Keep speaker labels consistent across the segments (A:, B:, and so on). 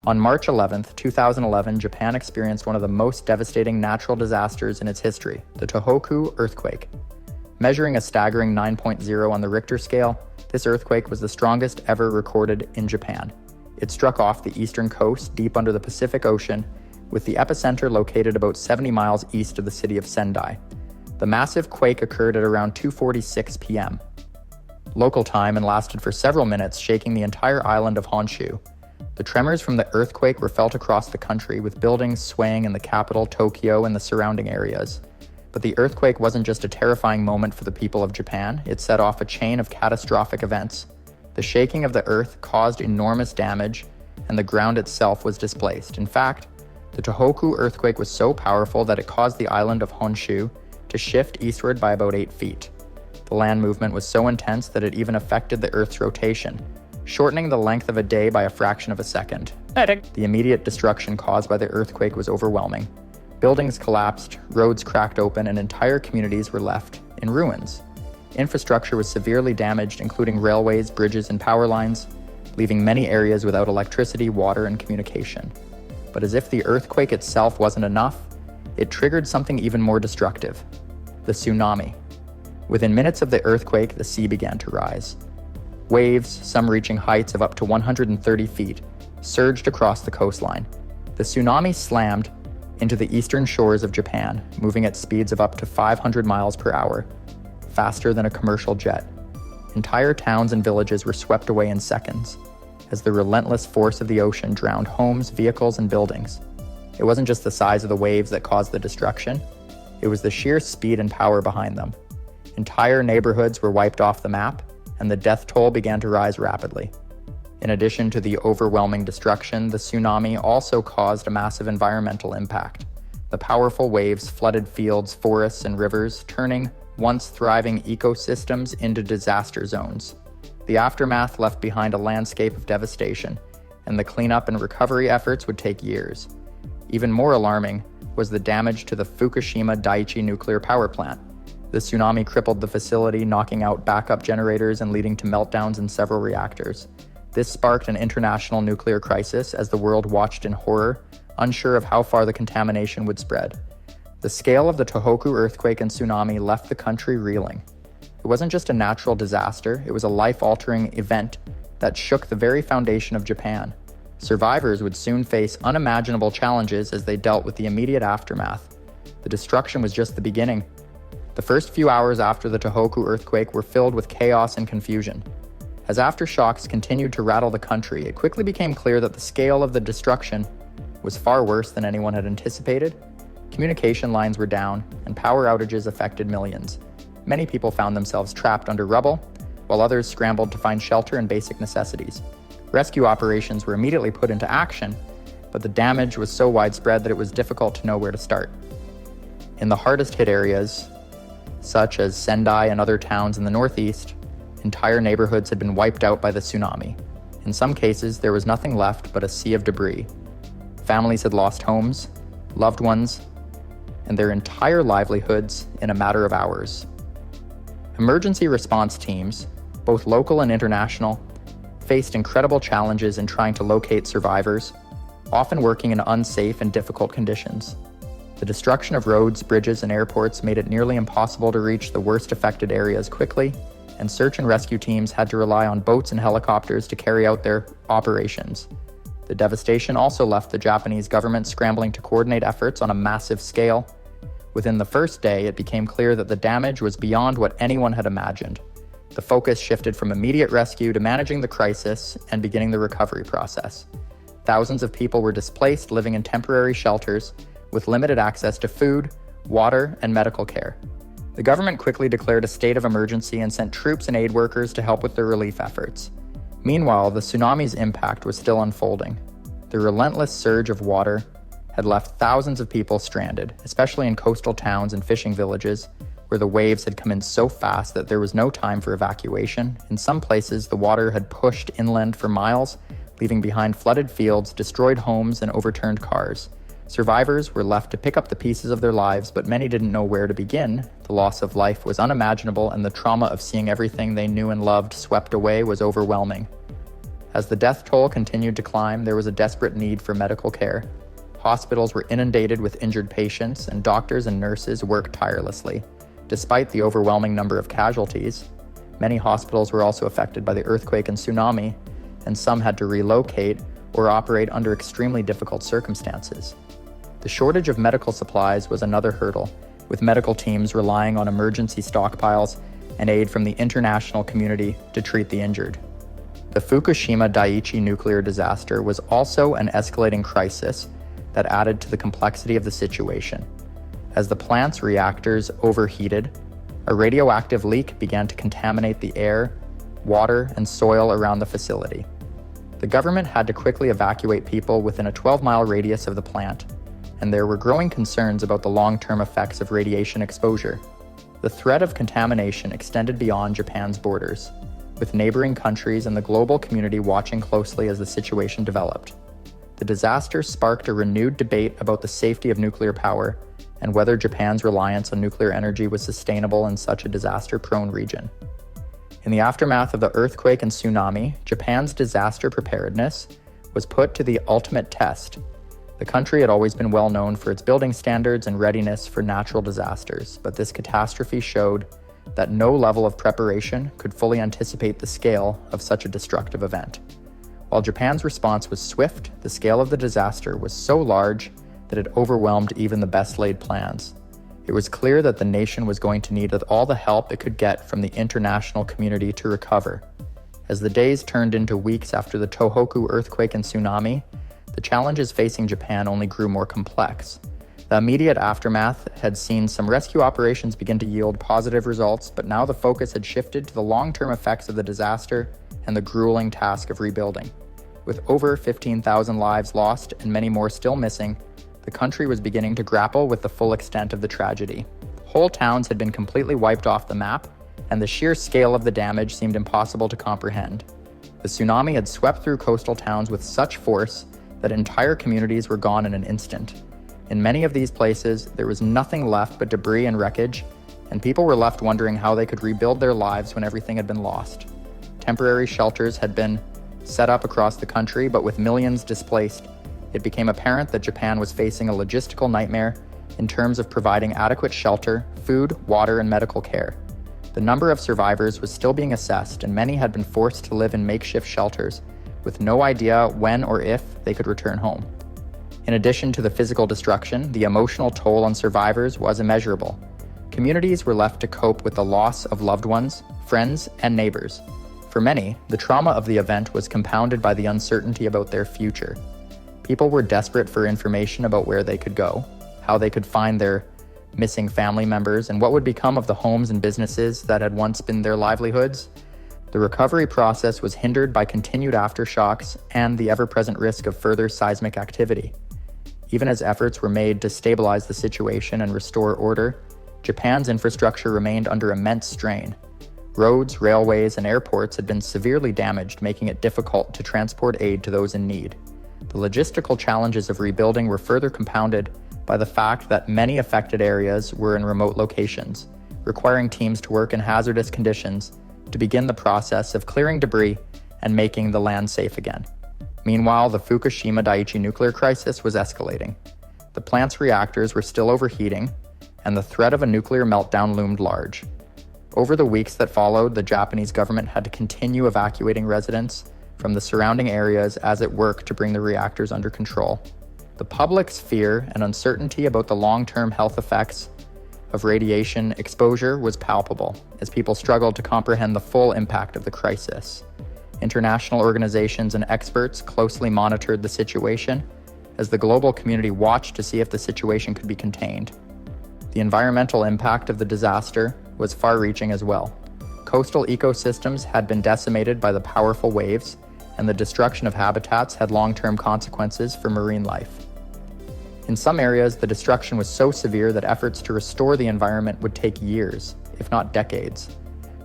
A: On March 11, 2011, Japan experienced one of the most devastating natural disasters in its history, the Tōhoku Earthquake. Measuring a staggering 9.0 on the Richter scale, this earthquake was the strongest ever recorded in Japan. It struck off the eastern coast deep under the Pacific Ocean, with the epicenter located about 70 miles east of the city of Sendai. The massive quake occurred at around 2:46 p.m. local time and lasted for several minutes, shaking the entire island of Honshu. The tremors from the earthquake were felt across the country, with buildings swaying in the capital, Tokyo, and the surrounding areas. But the earthquake wasn't just a terrifying moment for the people of Japan, it set off a chain of catastrophic events. The shaking of the earth caused enormous damage, and the ground itself was displaced. In fact, the Tōhoku earthquake was so powerful that it caused the island of Honshu to shift eastward by about 8 feet. The land movement was so intense that it even affected the Earth's rotation, shortening the length of a day by a fraction of a second. The immediate destruction caused by the earthquake was overwhelming. Buildings collapsed, roads cracked open, and entire communities were left in ruins. Infrastructure was severely damaged, including railways, bridges, and power lines, leaving many areas without electricity, water, and communication. But as if the earthquake itself wasn't enough, it triggered something even more destructive: the tsunami. Within minutes of the earthquake, the sea began to rise. Waves, some reaching heights of up to 130 feet, surged across the coastline. The tsunami slammed into the eastern shores of Japan, moving at speeds of up to 500 miles per hour, faster than a commercial jet. Entire towns and villages were swept away in seconds, as the relentless force of the ocean drowned homes, vehicles, and buildings. It wasn't just the size of the waves that caused the destruction, it was the sheer speed and power behind them. Entire neighborhoods were wiped off the map, and the death toll began to rise rapidly. In addition to the overwhelming destruction, the tsunami also caused a massive environmental impact. The powerful waves flooded fields, forests, and rivers, turning once thriving ecosystems into disaster zones. The aftermath left behind a landscape of devastation, and the cleanup and recovery efforts would take years. Even more alarming was the damage to the Fukushima Daiichi nuclear power plant. The tsunami crippled the facility, knocking out backup generators and leading to meltdowns in several reactors. This sparked an international nuclear crisis as the world watched in horror, unsure of how far the contamination would spread. The scale of the Tōhoku earthquake and tsunami left the country reeling. It wasn't just a natural disaster, it was a life-altering event that shook the very foundation of Japan. Survivors would soon face unimaginable challenges as they dealt with the immediate aftermath. The destruction was just the beginning. The first few hours after the Tōhoku earthquake were filled with chaos and confusion. As aftershocks continued to rattle the country, it quickly became clear that the scale of the destruction was far worse than anyone had anticipated. Communication lines were down, and power outages affected millions. Many people found themselves trapped under rubble, while others scrambled to find shelter and basic necessities. Rescue operations were immediately put into action, but the damage was so widespread that it was difficult to know where to start. In the hardest hit areas, such as Sendai and other towns in the northeast, entire neighborhoods had been wiped out by the tsunami. In some cases, there was nothing left but a sea of debris. Families had lost homes, loved ones, and their entire livelihoods in a matter of hours. Emergency response teams, both local and international, faced incredible challenges in trying to locate survivors, often working in unsafe and difficult conditions. The destruction of roads, bridges, and airports made it nearly impossible to reach the worst affected areas quickly, and search and rescue teams had to rely on boats and helicopters to carry out their operations. The devastation also left the Japanese government scrambling to coordinate efforts on a massive scale. Within the first day, it became clear that the damage was beyond what anyone had imagined. The focus shifted from immediate rescue to managing the crisis and beginning the recovery process. Thousands of people were displaced, living in temporary shelters, with limited access to food, water, and medical care. The government quickly declared a state of emergency and sent troops and aid workers to help with the relief efforts. Meanwhile, the tsunami's impact was still unfolding. The relentless surge of water had left thousands of people stranded, especially in coastal towns and fishing villages, where the waves had come in so fast that there was no time for evacuation. In some places, the water had pushed inland for miles, leaving behind flooded fields, destroyed homes, and overturned cars. Survivors were left to pick up the pieces of their lives, but many didn't know where to begin. The loss of life was unimaginable, and the trauma of seeing everything they knew and loved swept away was overwhelming. As the death toll continued to climb, there was a desperate need for medical care. Hospitals were inundated with injured patients, and doctors and nurses worked tirelessly. Despite the overwhelming number of casualties, many hospitals were also affected by the earthquake and tsunami, and some had to relocate or operate under extremely difficult circumstances. The shortage of medical supplies was another hurdle, with medical teams relying on emergency stockpiles and aid from the international community to treat the injured. The Fukushima Daiichi nuclear disaster was also an escalating crisis that added to the complexity of the situation. As the plant's reactors overheated, a radioactive leak began to contaminate the air, water, and soil around the facility. The government had to quickly evacuate people within a 12-mile radius of the plant, and there were growing concerns about the long-term effects of radiation exposure. The threat of contamination extended beyond Japan's borders, with neighboring countries and the global community watching closely as the situation developed. The disaster sparked a renewed debate about the safety of nuclear power and whether Japan's reliance on nuclear energy was sustainable in such a disaster-prone region. In the aftermath of the earthquake and tsunami, Japan's disaster preparedness was put to the ultimate test. The country had always been well known for its building standards and readiness for natural disasters, but this catastrophe showed that no level of preparation could fully anticipate the scale of such a destructive event. While Japan's response was swift, the scale of the disaster was so large that it overwhelmed even the best-laid plans. It was clear that the nation was going to need all the help it could get from the international community to recover. As the days turned into weeks after the Tōhoku Earthquake and Tsunami, the challenges facing Japan only grew more complex. The immediate aftermath had seen some rescue operations begin to yield positive results, but now the focus had shifted to the long-term effects of the disaster and the grueling task of rebuilding. With over 15,000 lives lost and many more still missing, the country was beginning to grapple with the full extent of the tragedy. Whole towns had been completely wiped off the map, and the sheer scale of the damage seemed impossible to comprehend. The tsunami had swept through coastal towns with such force that entire communities were gone in an instant. In many of these places, there was nothing left but debris and wreckage, and people were left wondering how they could rebuild their lives when everything had been lost. Temporary shelters had been set up across the country, but with millions displaced, it became apparent that Japan was facing a logistical nightmare in terms of providing adequate shelter, food, water, and medical care. The number of survivors was still being assessed, and many had been forced to live in makeshift shelters with no idea when or if they could return home. In addition to the physical destruction, the emotional toll on survivors was immeasurable. Communities were left to cope with the loss of loved ones, friends, and neighbors. For many, the trauma of the event was compounded by the uncertainty about their future. People were desperate for information about where they could go, how they could find their missing family members, and what would become of the homes and businesses that had once been their livelihoods. The recovery process was hindered by continued aftershocks and the ever-present risk of further seismic activity. Even as efforts were made to stabilize the situation and restore order, Japan's infrastructure remained under immense strain. Roads, railways, and airports had been severely damaged, making it difficult to transport aid to those in need. The logistical challenges of rebuilding were further compounded by the fact that many affected areas were in remote locations, requiring teams to work in hazardous conditions to begin the process of clearing debris and making the land safe again. Meanwhile, the Fukushima Daiichi nuclear crisis was escalating. The plant's reactors were still overheating, and the threat of a nuclear meltdown loomed large. Over the weeks that followed, the Japanese government had to continue evacuating residents from the surrounding areas as it worked to bring the reactors under control. The public's fear and uncertainty about the long-term health effects of radiation exposure was palpable as people struggled to comprehend the full impact of the crisis. International organizations and experts closely monitored the situation as the global community watched to see if the situation could be contained. The environmental impact of the disaster was far-reaching as well. Coastal ecosystems had been decimated by the powerful waves, and the destruction of habitats had long-term consequences for marine life. In some areas, the destruction was so severe that efforts to restore the environment would take years, if not decades.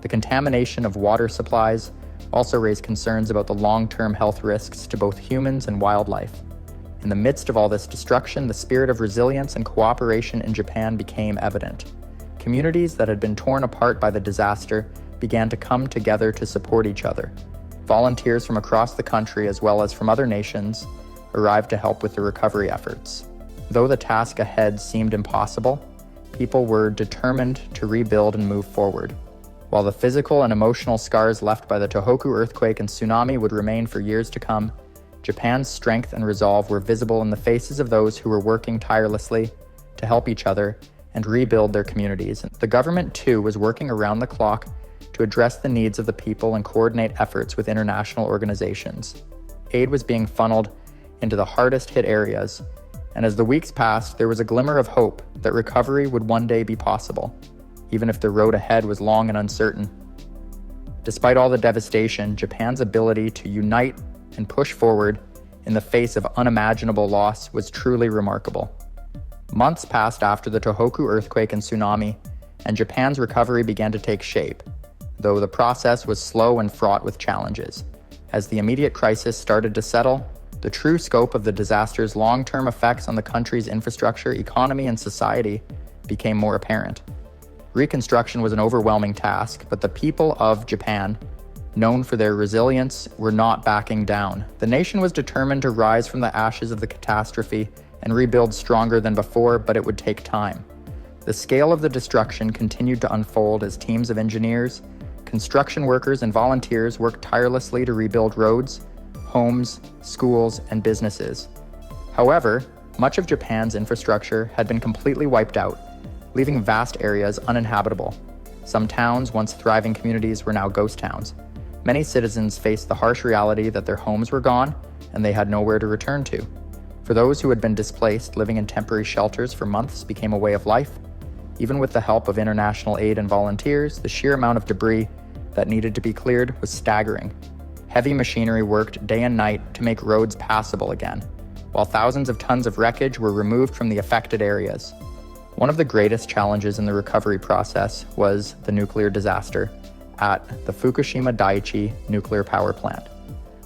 A: The contamination of water supplies also raised concerns about the long-term health risks to both humans and wildlife. In the midst of all this destruction, the spirit of resilience and cooperation in Japan became evident. Communities that had been torn apart by the disaster began to come together to support each other. Volunteers from across the country, as well as from other nations, arrived to help with the recovery efforts. Though the task ahead seemed impossible, people were determined to rebuild and move forward. While the physical and emotional scars left by the Tōhoku earthquake and tsunami would remain for years to come, Japan's strength and resolve were visible in the faces of those who were working tirelessly to help each other and rebuild their communities. The government, too, was working around the clock to address the needs of the people and coordinate efforts with international organizations. Aid was being funneled into the hardest hit areas, and as the weeks passed, there was a glimmer of hope that recovery would one day be possible, even if the road ahead was long and uncertain. Despite all the devastation, Japan's ability to unite and push forward in the face of unimaginable loss was truly remarkable. Months passed after the Tōhoku earthquake and tsunami, and Japan's recovery began to take shape, though the process was slow and fraught with challenges. As the immediate crisis started to settle, the true scope of the disaster's long-term effects on the country's infrastructure, economy, and society became more apparent. Reconstruction was an overwhelming task, but the people of Japan, known for their resilience, were not backing down. The nation was determined to rise from the ashes of the catastrophe and rebuild stronger than before, but it would take time. The scale of the destruction continued to unfold as teams of engineers, construction workers, and volunteers worked tirelessly to rebuild roads, homes, schools, and businesses. However, much of Japan's infrastructure had been completely wiped out, leaving vast areas uninhabitable. Some towns, once thriving communities, were now ghost towns. Many citizens faced the harsh reality that their homes were gone and they had nowhere to return to. For those who had been displaced, living in temporary shelters for months became a way of life. Even with the help of international aid and volunteers, the sheer amount of debris that needed to be cleared was staggering. Heavy machinery worked day and night to make roads passable again, while thousands of tons of wreckage were removed from the affected areas. One of the greatest challenges in the recovery process was the nuclear disaster at the Fukushima Daiichi nuclear power plant.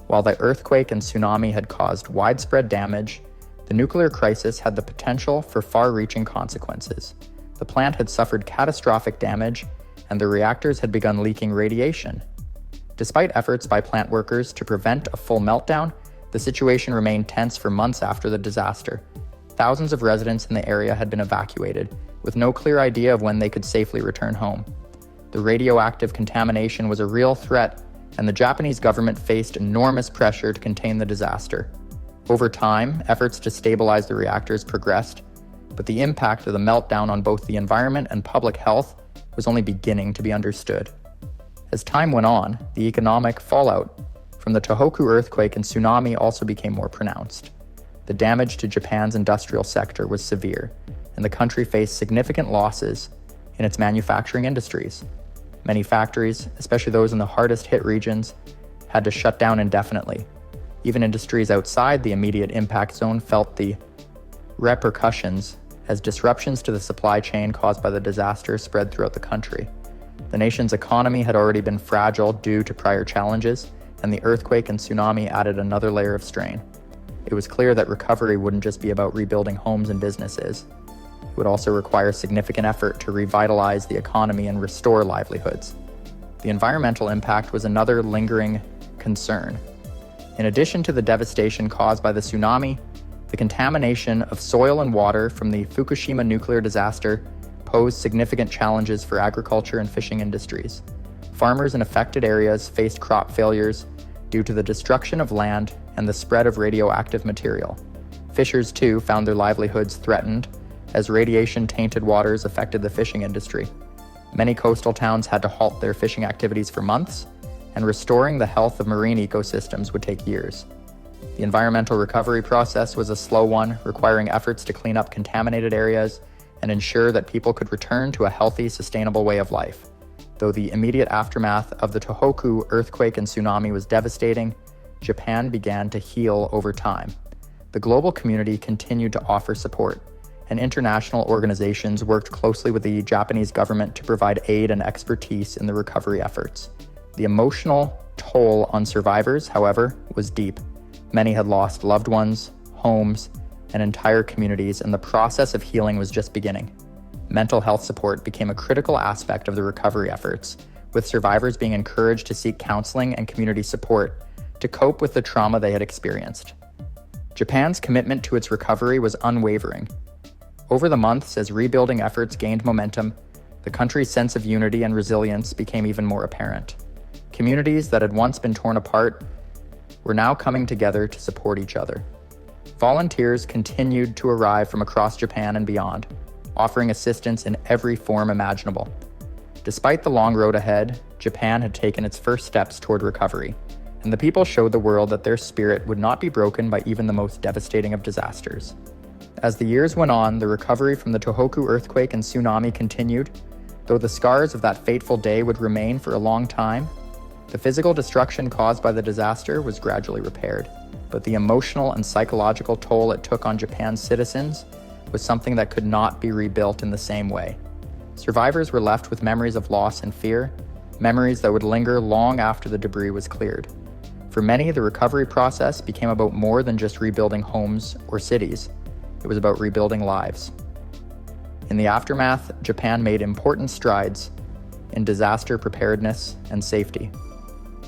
A: While the earthquake and tsunami had caused widespread damage, the nuclear crisis had the potential for far-reaching consequences. The plant had suffered catastrophic damage, and the reactors had begun leaking radiation. Despite efforts by plant workers to prevent a full meltdown, the situation remained tense for months after the disaster. Thousands of residents in the area had been evacuated, with no clear idea of when they could safely return home. The radioactive contamination was a real threat, and the Japanese government faced enormous pressure to contain the disaster. Over time, efforts to stabilize the reactors progressed, but the impact of the meltdown on both the environment and public health was only beginning to be understood. As time went on, the economic fallout from the Tōhoku earthquake and tsunami also became more pronounced. The damage to Japan's industrial sector was severe, and the country faced significant losses in its manufacturing industries. Many factories, especially those in the hardest hit regions, had to shut down indefinitely. Even industries outside the immediate impact zone felt the repercussions as disruptions to the supply chain caused by the disaster spread throughout the country. The nation's economy had already been fragile due to prior challenges, and the earthquake and tsunami added another layer of strain. It was clear that recovery wouldn't just be about rebuilding homes and businesses. It would also require significant effort to revitalize the economy and restore livelihoods. The environmental impact was another lingering concern. In addition to the devastation caused by the tsunami, the contamination of soil and water from the Fukushima nuclear disaster posed significant challenges for agriculture and fishing industries. Farmers in affected areas faced crop failures due to the destruction of land and the spread of radioactive material. Fishers, too, found their livelihoods threatened as radiation-tainted waters affected the fishing industry. Many coastal towns had to halt their fishing activities for months, and restoring the health of marine ecosystems would take years. The environmental recovery process was a slow one, requiring efforts to clean up contaminated areas and ensure that people could return to a healthy, sustainable way of life. Though the immediate aftermath of the Tōhoku earthquake and tsunami was devastating, Japan began to heal over time. The global community continued to offer support, and international organizations worked closely with the Japanese government to provide aid and expertise in the recovery efforts. The emotional toll on survivors, however, was deep. Many had lost loved ones, homes, and entire communities, and the process of healing was just beginning. Mental health support became a critical aspect of the recovery efforts, with survivors being encouraged to seek counseling and community support to cope with the trauma they had experienced. Japan's commitment to its recovery was unwavering. Over the months, as rebuilding efforts gained momentum, the country's sense of unity and resilience became even more apparent. Communities that had once been torn apart were now coming together to support each other. Volunteers continued to arrive from across Japan and beyond, offering assistance in every form imaginable. Despite the long road ahead, Japan had taken its first steps toward recovery, and the people showed the world that their spirit would not be broken by even the most devastating of disasters. As the years went on, the recovery from the Tōhoku Earthquake and Tsunami continued. Though the scars of that fateful day would remain for a long time, the physical destruction caused by the disaster was gradually repaired. But the emotional and psychological toll it took on Japan's citizens was something that could not be rebuilt in the same way. Survivors were left with memories of loss and fear, memories that would linger long after the debris was cleared. For many, the recovery process became about more than just rebuilding homes or cities. It was about rebuilding lives. In the aftermath, Japan made important strides in disaster preparedness and safety.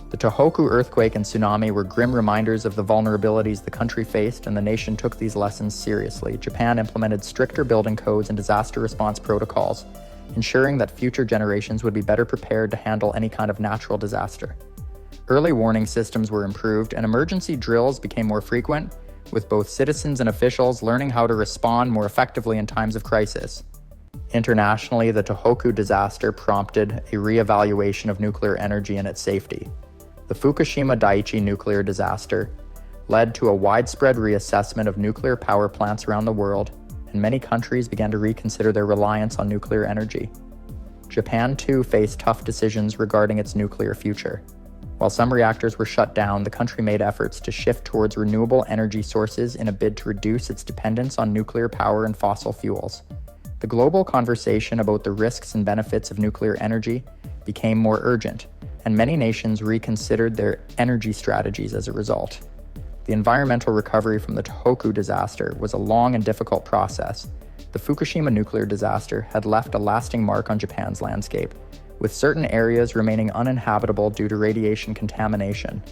A: The Tōhoku Earthquake and Tsunami were grim reminders of the vulnerabilities the country faced, and the nation took these lessons seriously. Japan implemented stricter building codes and disaster response protocols, ensuring that future generations would be better prepared to handle any kind of natural disaster. Early warning systems were improved, and emergency drills became more frequent, with both citizens and officials learning how to respond more effectively in times of crisis. Internationally, the Tōhoku disaster prompted a re-evaluation of nuclear energy and its safety. The Fukushima Daiichi nuclear disaster led to a widespread reassessment of nuclear power plants around the world, and many countries began to reconsider their reliance on nuclear energy. Japan, too, faced tough decisions regarding its nuclear future. While some reactors were shut down, the country made efforts to shift towards renewable energy sources in a bid to reduce its dependence on nuclear power and fossil fuels. The global conversation about the risks and benefits of nuclear energy became more urgent, and many nations reconsidered their energy strategies as a result. The environmental recovery from the Tōhoku disaster was a long and difficult process. The Fukushima nuclear disaster had left a lasting mark on Japan's landscape, with certain areas remaining uninhabitable due to radiation contamination.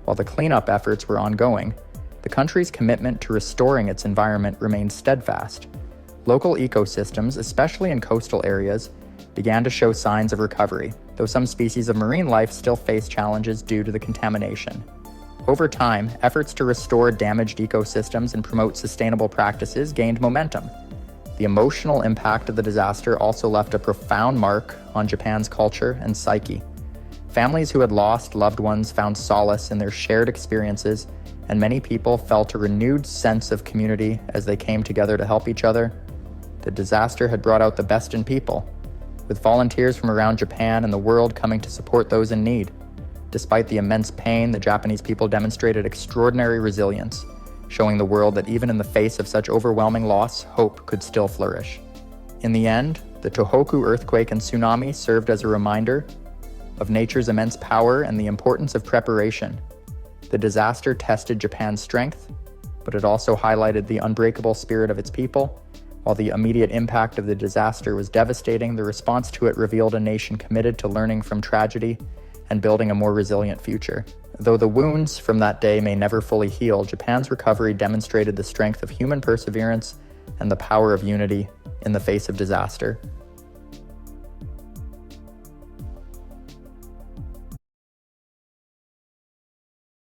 A: While the cleanup efforts were ongoing, the country's commitment to restoring its environment remained steadfast. Local ecosystems, especially in coastal areas, began to show signs of recovery, though some species of marine life still face challenges due to the contamination. Over time, efforts to restore damaged ecosystems and promote sustainable practices gained momentum. The emotional impact of the disaster also left a profound mark on Japan's culture and psyche. Families who had lost loved ones found solace in their shared experiences, and many people felt a renewed sense of community as they came together to help each other. The disaster had brought out the best in people, with volunteers from around Japan and the world coming to support those in need. Despite the immense pain, the Japanese people demonstrated extraordinary resilience, showing the world that even in the face of such overwhelming loss, hope could still flourish. In the end, the Tōhoku Earthquake and Tsunami served as a reminder of nature's immense power and the importance of preparation. The disaster tested Japan's strength, but it also highlighted the unbreakable spirit of its people. While the immediate impact of the disaster was devastating, the response to it revealed a nation committed to learning from tragedy and building a more resilient future. Though the wounds from that day may never fully heal, Japan's recovery demonstrated the strength of human perseverance and the power of unity in the face of disaster.